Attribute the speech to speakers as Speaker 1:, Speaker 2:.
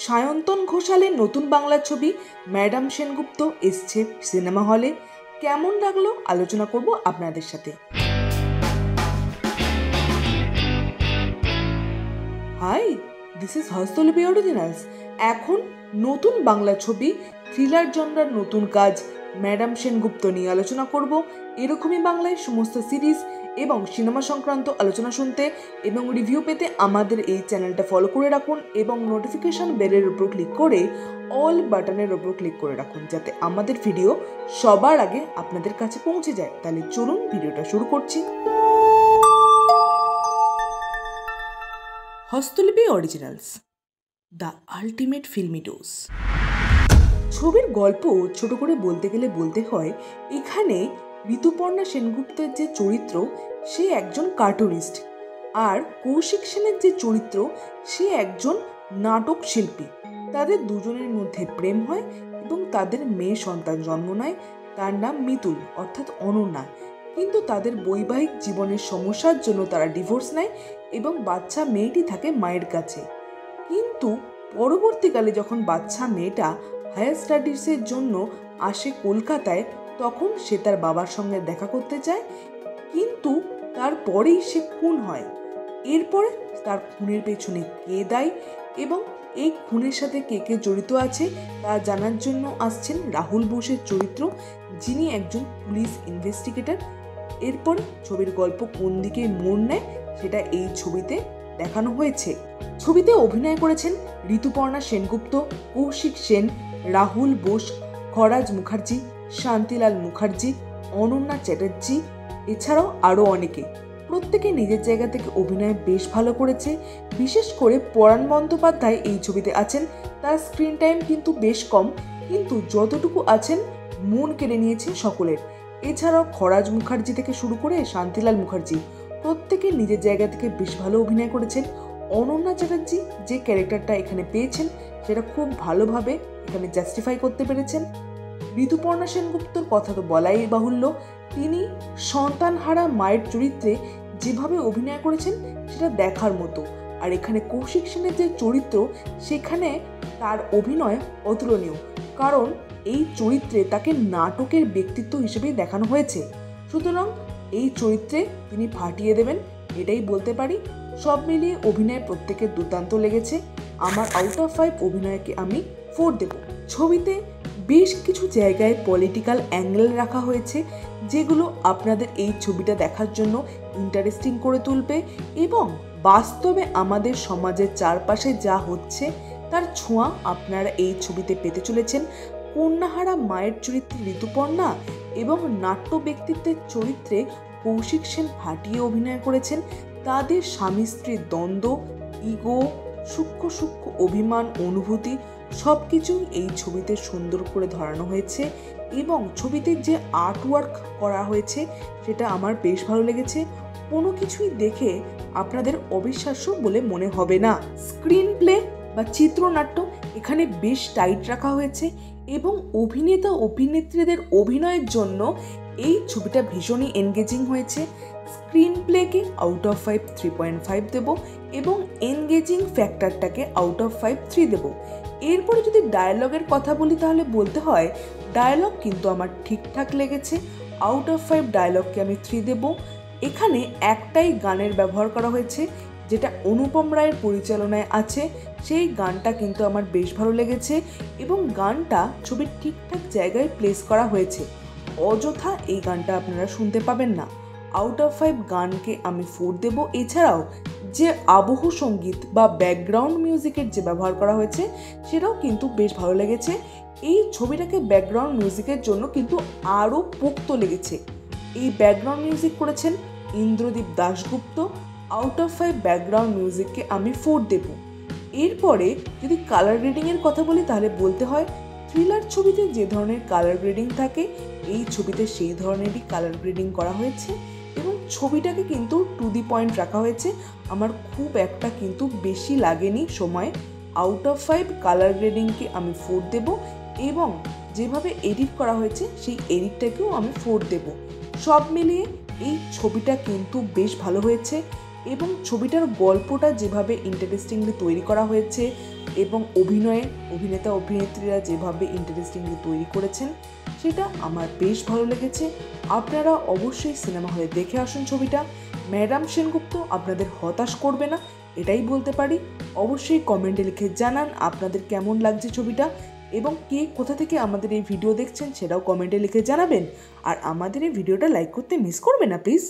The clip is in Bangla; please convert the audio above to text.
Speaker 1: সায়ন্তন ঘোষালের নতুন বাংলা ছবি ম্যাডাম সেনগুপ্ত এসছে সিনেমা হলে। কেমন লাগলো আলোচনা করব আপনাদের সাথে। Hi, this is Hastalipi Originals. এখন নতুন বাংলা ছবি থ্রিলার জনরার নতুন কাজ ম্যাডাম সেনগুপ্ত নিয়ে আলোচনা করব। এরকমই বাংলায় সমস্ত সিরিজ এবং সিনেমা সংক্রান্ত আলোচনা শুনতে এবং রিভিউ পেতে আমাদের এই চ্যানেলটা ফলো করে রাখুন এবং নোটিফিকেশন বেলের উপর ক্লিক করে অল বাটনের উপর ক্লিক করে রাখুন, যাতে আমাদের ভিডিও সবার আগে আপনাদের কাছে পৌঁছে যায়। তাহলে চলুন ভিডিওটা শুরু করছি। Hastalipi Originals, the ultimate filmy dose. ছবির গল্প ছোট করে বলতে গেলে বলতে হয়, এখানে ঋতুপর্ণা সেনগুপ্তের যে চরিত্র সে একজন কার্টুনিস্ট, আর কৌশিক সেনের যে চরিত্র সে একজন নাটক শিল্পী। তাদের দুজনের মধ্যে প্রেম হয় এবং তাদের মেয়ে সন্তান জন্ম নেয়, তার নাম মিতুল অর্থাৎ অনন্যা। কিন্তু তাদের বৈবাহিক জীবনের সমস্যার জন্য তারা ডিভোর্স নেয় এবং বাচ্চা মেয়েটি থাকে মায়ের কাছে। কিন্তু পরবর্তীকালে যখন বাচ্চা মেয়েটা হায়ার স্টাডিজের জন্য আসে কলকাতায়, তখন সে তার বাবার সঙ্গে দেখা করতে চায়, কিন্তু তারপরেই সে খুন হয়। এরপরে তার খুনের পেছনে কে দায়ী এবং এই খুনের সাথে কে কে জড়িত আছে তা জানার জন্য আসছেন রাহুল বোসের চরিত্র, যিনি একজন পুলিশ ইনভেস্টিগেটর। এরপর ছবির গল্প কোন দিকে মোড় নেয় সেটা এই ছবিতে দেখানো হয়েছে। ছবিতে অভিনয় করেছেন ঋতুপর্ণা সেনগুপ্ত, কৌশিক সেন, রাহুল বোস, খরাজ মুখার্জি, শান্তিলাল মুখার্জি, অনন্যা চ্যাটার্জি, এছাড়াও আরও অনেকে। প্রত্যেকে নিজের জায়গা থেকে অভিনয় বেশ ভালো করেছে। বিশেষ করে পরাণ বন্দ্যোপাধ্যায় এই ছবিতে আছেন। তার স্ক্রিন টাইম কিন্তু বেশ কম, কিন্তু যতটুকু আছেন মন কেড়ে নিয়েছে সকলের। এছাড়াও খরাজ মুখার্জি থেকে শুরু করে শান্তিলাল মুখার্জি প্রত্যেকে নিজের জায়গা থেকে বেশ ভালো অভিনয় করেছেন। অনন্যা চ্যাটার্জি যে ক্যারেক্টারটা এখানে পেয়েছেন সেটা খুব ভালোভাবে এখানে জাস্টিফাই করতে পেরেছেন। ঋতুপর্ণা সেনগুপ্তর কথা তো বলাই বাহুল্য, তিনি সন্তানহারা মায়ের চরিত্রে যেভাবে অভিনয় করেছেন সেটা দেখার মতো। আর এখানে কৌশিক সেনের যে চরিত্র সেখানে তার অভিনয় অতুলনীয়, কারণ এই চরিত্রে তাকে নাটকের ব্যক্তিত্ব হিসেবেই দেখানো হয়েছে। সুতরাং এই চরিত্রে তিনি ফাটিয়ে দেবেন এটাই বলতে পারি। সব মিলিয়ে অভিনয় প্রত্যেকের দুর্দান্ত লেগেছে। আমার আউট অফ 5 অভিনয়কে আমি 4 দেব। ছবিতে বেশ কিছু জায়গায় পলিটিক্যাল অ্যাঙ্গেল রাখা হয়েছে, যেগুলো আপনাদের এই ছবিটা দেখার জন্য ইন্টারেস্টিং করে তুলবে এবং বাস্তবে আমাদের সমাজের চারপাশে যা হচ্ছে তার ছোঁয়া আপনারা এই ছবিতে পেতে চলেছেন। কন্যাহারা মায়ের চরিত্রে ঋতুপর্ণা এবং নাট্য ব্যক্তিত্বের চরিত্রে কৌশিক সেন ফাটিয়ে অভিনয় করেছেন। তাদের স্বামী স্ত্রীর দ্বন্দ্ব, ইগো, সূক্ষ্ম সূক্ষ্ম অভিমান, অনুভূতি সব কিছুই এই ছবিতে সুন্দর করে ধরানো হয়েছে এবং ছবিতে যে আর্টওয়ার্ক করা হয়েছে সেটা আমার বেশ ভালো লেগেছে। কোনো কিছুই দেখে আপনাদের অবিশ্বাস্য বলে মনে হবে না। স্ক্রিন প্লে বা চিত্রনাট্য এখানে বেশ টাইট রাখা হয়েছে এবং অভিনেতা অভিনেত্রীদের অভিনয়ের জন্য এই ছবিটা ভীষণই এনগেজিং হয়েছে। স্ক্রিন প্লেকে আউট অফ 5 3.5 দেব এবং এনগেজিং ফ্যাক্টরটাকে আউট অফ 5 3 দেব। এরপরে যদি ডায়ালগের কথা বলি তাহলে বলতে হয় ডায়ালগ কিন্তু আমার ঠিকঠাক লেগেছে। আউট অফ 5 ডায়ালগকে আমি 3 দেব। এখানে একটাই গানের ব্যবহার করা হয়েছে যেটা অনুপম রায়ের পরিচালনায় আছে, সেই গানটা কিন্তু আমার বেশ ভালো লেগেছে এবং গানটা ছবির ঠিকঠাক জায়গায় প্লেস করা হয়েছে। অযথা এই গানটা আপনারা শুনতে পাবেন না। আউট অফ 5 গানকে আমি 4 দেব। এছাড়াও যে আবহ সঙ্গীত বা ব্যাকগ্রাউন্ড মিউজিকের যে ব্যবহার করা হয়েছে সেটাও কিন্তু বেশ ভালো লেগেছে। এই ছবিটাকে ব্যাকগ্রাউন্ড মিউজিকের জন্য কিন্তু আরও পোক্ত লেগেছে। এই ব্যাকগ্রাউন্ড মিউজিক করেছেন Indradeep Dasgupta. Out of 5 background মিউজিককে আমি 4 দেব। এরপরে যদি কালার গ্রেডিংয়ের কথা বলি তাহলে বলতে হয় থ্রিলার ছবিতে যে ধরনের কালার গ্রেডিং থাকে এই ছবিতে সেই ধরনেরই কালার গ্রেডিং করা হয়েছে এবং ছবিটাকে কিন্তু টু দি পয়েন্ট রাখা হয়েছে। আমার খুব একটা কিন্তু বেশি লাগেনি সময়। আউট অফ 5 কালার গ্রেডিংকে আমি 4 দেব এবং যেভাবে এডিট করা হয়েছে সেই এডিটটাকেও আমি 4 দেব। সব মিলিয়ে এই ছবিটা কিন্তু বেশ ভালো হয়েছে। এবং ছবিটার গল্পটা যেভাবে ইন্টারেস্টিংলি তৈরি করা হয়েছে এবং অভিনেতা অভিনেত্রীরা যেভাবে ইন্টারেস্টিংলি তৈরি করেছেন সেটা আমার বেশ ভালো লেগেছে। আপনারা অবশ্যই সিনেমা হলে দেখে আসুন ছবিটা। ম্যাডাম সেনগুপ্ত আপনাদের হতাশ করবে না, এটাই বলতে পারি। অবশ্যই কমেন্টে লিখে জানান আপনাদের কেমন লাগছে ছবিটা, এবং কে কোথা থেকে আমাদের এই ভিডিও দেখছেন সেটাও কমেন্টে লিখে জানাবেন। আর আমাদের এই ভিডিওটা লাইক করতে মিস করবেন না প্লিজ।